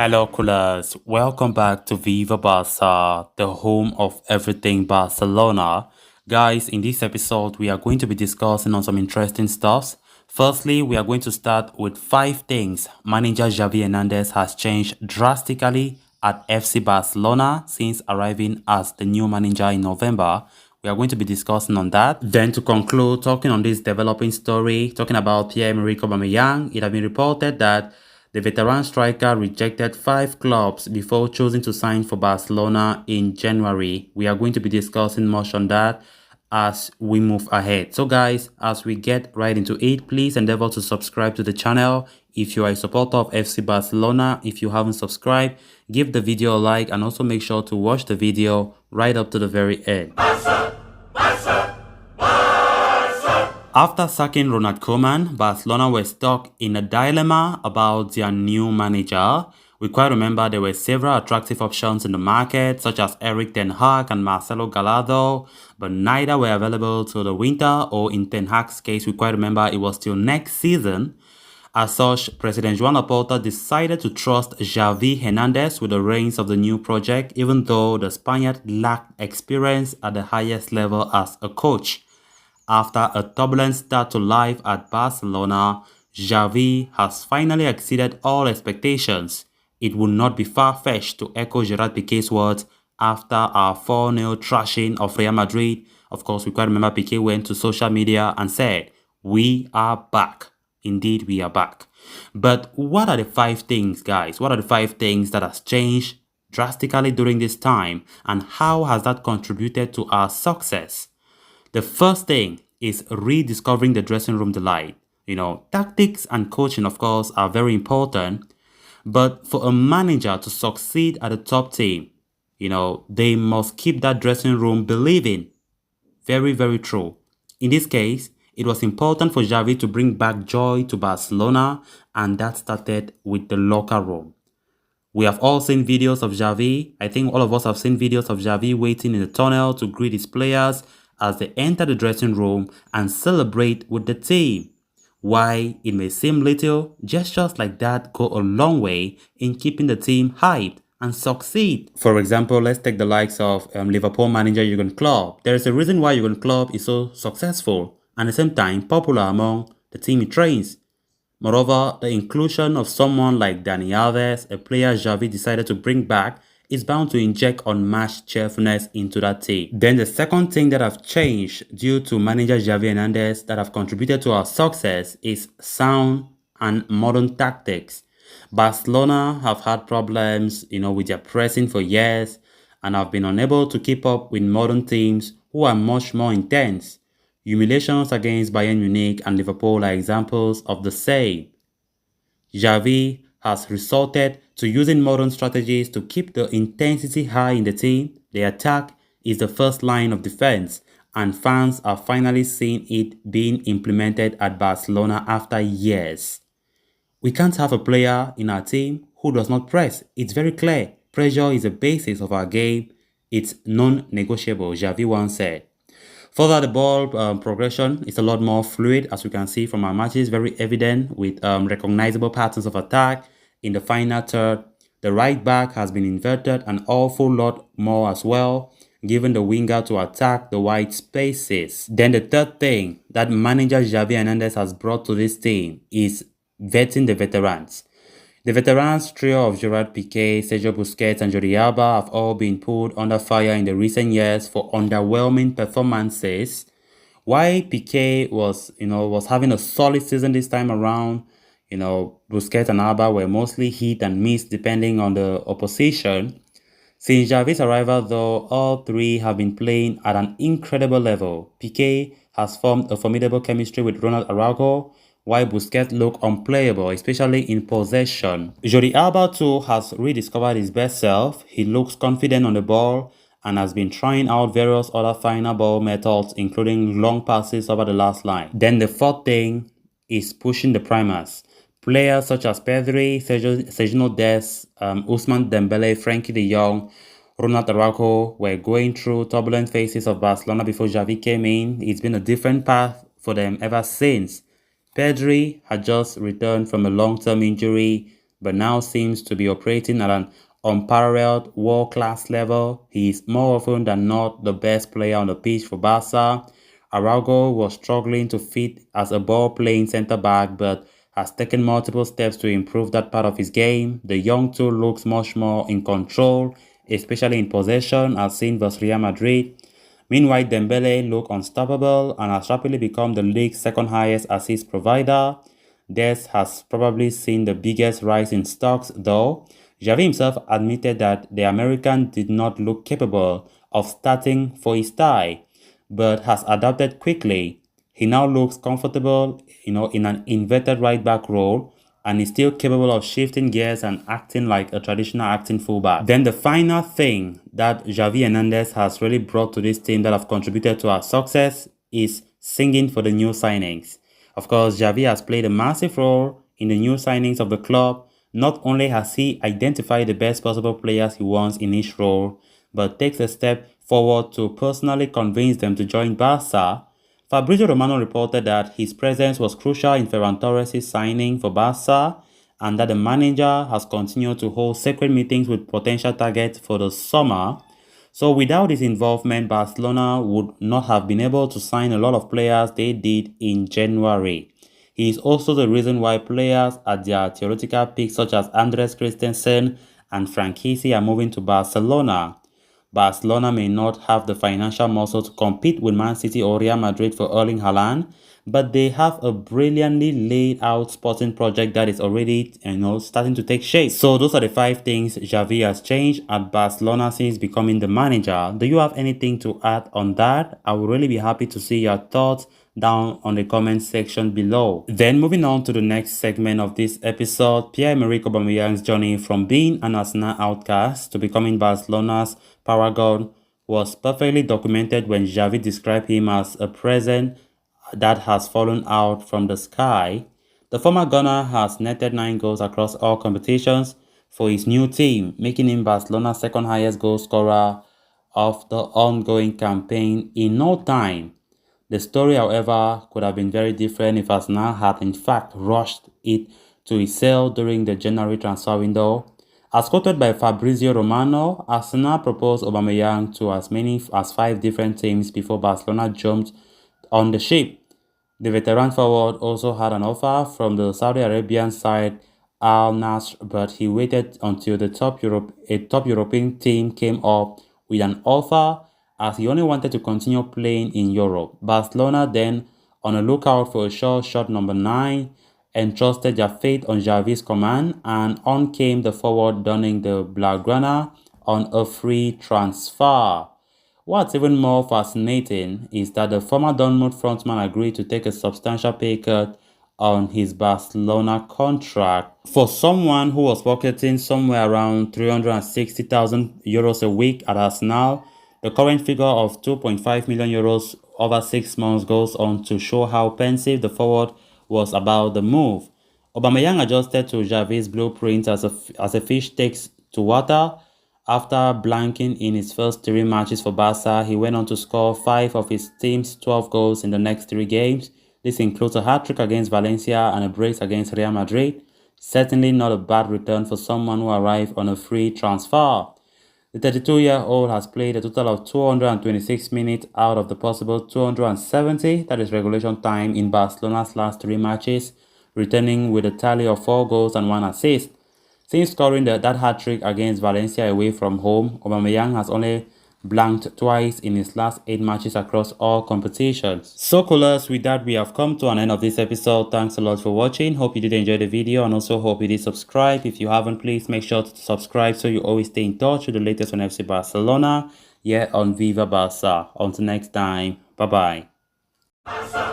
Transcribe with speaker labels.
Speaker 1: Hello, coolers. Welcome back to Viva Barca, the home of everything Barcelona. Guys, in this episode, we are going to be discussing on some interesting stuffs. Firstly, we are going to start with 5 things manager Xavi Hernandez has changed drastically at FC Barcelona since arriving as the new manager in November. We are going to be discussing on that. Then to conclude, talking on this developing story, talking about Pierre-Emerick Aubameyang, it has been reported that the veteran striker rejected 5 clubs before choosing to sign for Barcelona in January. We are going to be discussing much on that as we move ahead. So guys, as we get right into it, please endeavor to subscribe to the channel. If you are a supporter of FC Barcelona, if you haven't subscribed, give the video a like and also make sure to watch the video right up to the very end. After sacking Ronald Koeman, Barcelona were stuck in a dilemma about their new manager. We quite remember there were several attractive options in the market, such as Eric Ten Hag and Marcelo Gallardo, but neither were available till the winter, or in Ten Hag's case, we quite remember it was till next season. As such, President Joan Laporta decided to trust Xavi Hernandez with the reins of the new project, even though the Spaniard lacked experience at the highest level as a coach. After a turbulent start to life at Barcelona, Xavi has finally exceeded all expectations. It would not be far-fetched to echo Gerard Piqué's words after our 4-0 thrashing of Real Madrid. Of course, we quite remember Piqué went to social media and said, "We are back." Indeed, we are back. But what are the 5 things, guys? What are the 5 things that has changed drastically during this time, and how has that contributed to our success? The first thing is rediscovering the dressing room delight. Tactics and coaching, of course, are very important. But for a manager to succeed at a top team, they must keep that dressing room believing. Very, very true. In this case, it was important for Xavi to bring back joy to Barcelona, and that started with the locker room. We have all seen videos of Xavi. I think all of us have seen videos of Xavi waiting in the tunnel to greet his players as they enter the dressing room and celebrate with the team. While it may seem little, gestures like that go a long way in keeping the team hyped and succeed. For example, let's take the likes of Liverpool manager Jurgen Klopp. There is a reason why Jurgen Klopp is so successful and at the same time popular among the team he trains. Moreover, the inclusion of someone like Dani Alves, a player Xavi decided to bring back, is bound to inject unmatched cheerfulness into that team. Then the second thing that have changed due to manager Xavi Hernandez that have contributed to our success is sound and modern tactics. Barcelona have had problems, with their pressing for years and have been unable to keep up with modern teams who are much more intense. Humiliations against Bayern Munich and Liverpool are examples of the same. Xavi has resorted to using modern strategies to keep the intensity high in the team. The attack is the first line of defense, and fans are finally seeing it being implemented at Barcelona after years. We can't have a player in our team who does not press. It's very clear. Pressure is the basis of our game. It's non-negotiable, Xavi once said. Further, the ball progression is a lot more fluid, as we can see from our matches, very evident with recognizable patterns of attack. In the final third, the right back has been inverted an awful lot more as well, giving the winger to attack the wide spaces. Then the third thing that manager Xavi Hernandez has brought to this team is vetting the veterans. The veterans trio of Gerard Piqué, Sergio Busquets and Jordi Alba have all been put under fire in the recent years for underwhelming performances. While Piqué was having a solid season this time around, Busquets and Alba were mostly hit and miss depending on the opposition. Since Xavi's arrival though, all three have been playing at an incredible level. Piqué has formed a formidable chemistry with Ronald Araujo, while Busquets look unplayable, especially in possession. Jordi Alba too has rediscovered his best self. He looks confident on the ball and has been trying out various other final ball methods, including long passes over the last line. Then the fourth thing is pushing the primers. Players such as Pedri, Sergio Dest, Ousmane Dembele, Frankie de Jong, Ronald Araujo were going through turbulent phases of Barcelona before Xavi came in. It's been a different path for them ever since. Pedri had just returned from a long-term injury. but now seems to be operating at an unparalleled world-class level. He is more often than not the best player on the pitch for Barca. Araujo was struggling to fit as a ball-playing centre-back, but has taken multiple steps to improve that part of his game. The young tool looks much more in control, especially in possession, as seen versus Real Madrid. Meanwhile, Dembele looked unstoppable and has rapidly become the league's second highest assist provider. Dest has probably seen the biggest rise in stocks, though. Xavi himself admitted that the American did not look capable of starting for his tie, but has adapted quickly. He now looks comfortable, in an inverted right back role, and is still capable of shifting gears and acting like a traditional acting fullback. Then the final thing that Xavi Hernandez has really brought to this team that have contributed to our success is singing for the new signings. Of course, Xavi has played a massive role in the new signings of the club. Not only has he identified the best possible players he wants in each role, but takes a step forward to personally convince them to join Barca. Fabrizio Romano reported that his presence was crucial in Ferran Torres' signing for Barca, and that the manager has continued to hold secret meetings with potential targets for the summer. So without his involvement, Barcelona would not have been able to sign a lot of players they did in January. He is also the reason why players at their theoretical peaks such as Andres Christensen and Frank Kessie are moving to Barcelona. Barcelona may not have the financial muscle to compete with Man City or Real Madrid for Erling Haaland, but they have a brilliantly laid out sporting project that is already, starting to take shape. So those are the 5 things Xavi has changed at Barcelona since becoming the manager. Do you have anything to add on that? I would really be happy to see your thoughts down on the comment section below. Then moving on to the next segment of this episode, Pierre-Emerick Aubameyang's journey from being an Arsenal outcast to becoming Barcelona's paragon was perfectly documented when Xavi described him as a present that has fallen out from the sky. The former Gunner has netted 9 goals across all competitions for his new team, making him Barcelona's second highest goal scorer of the ongoing campaign in no time. The story, however, could have been very different if Arsenal had in fact rushed it to its sale during the January transfer window. As quoted by Fabrizio Romano, Arsenal proposed Aubameyang to as many as 5 different teams before Barcelona jumped on the ship. The veteran forward also had an offer from the Saudi Arabian side Al Nassr, but he waited until a top European team came up with an offer, as he only wanted to continue playing in Europe. Barcelona, then on a lookout for a sure shot number 9, entrusted their fate on Xavi's command, and on came the forward donning the Blaugrana on a free transfer. What's even more fascinating is that the former Dortmund frontman agreed to take a substantial pay cut on his Barcelona contract. For someone who was pocketing somewhere around 360,000 euros a week at Arsenal, the current figure of 2.5 million euros over 6 months goes on to show how pensive the forward was about the move. Aubameyang adjusted to Xavi's blueprint as a fish takes to water. After blanking in his first 3 matches for Barca, he went on to score 5 of his team's 12 goals in the next 3 games. This includes a hat-trick against Valencia and a brace against Real Madrid. Certainly not a bad return for someone who arrived on a free transfer. The 32-year-old has played a total of 226 minutes out of the possible 270, that is regulation time, in Barcelona's last 3 matches, returning with a tally of 4 goals and 1 assist. Since scoring that hat-trick against Valencia away from home, Aubameyang has only blanked twice in his last 8 matches across all competitions. So coolers, with that we have come to an end of this episode. Thanks a lot for watching. Hope you did enjoy the video, and also hope you did subscribe. If you haven't, please make sure to subscribe so you always stay in touch with the latest on FC Barcelona here on Viva Barca. Until next time, bye bye.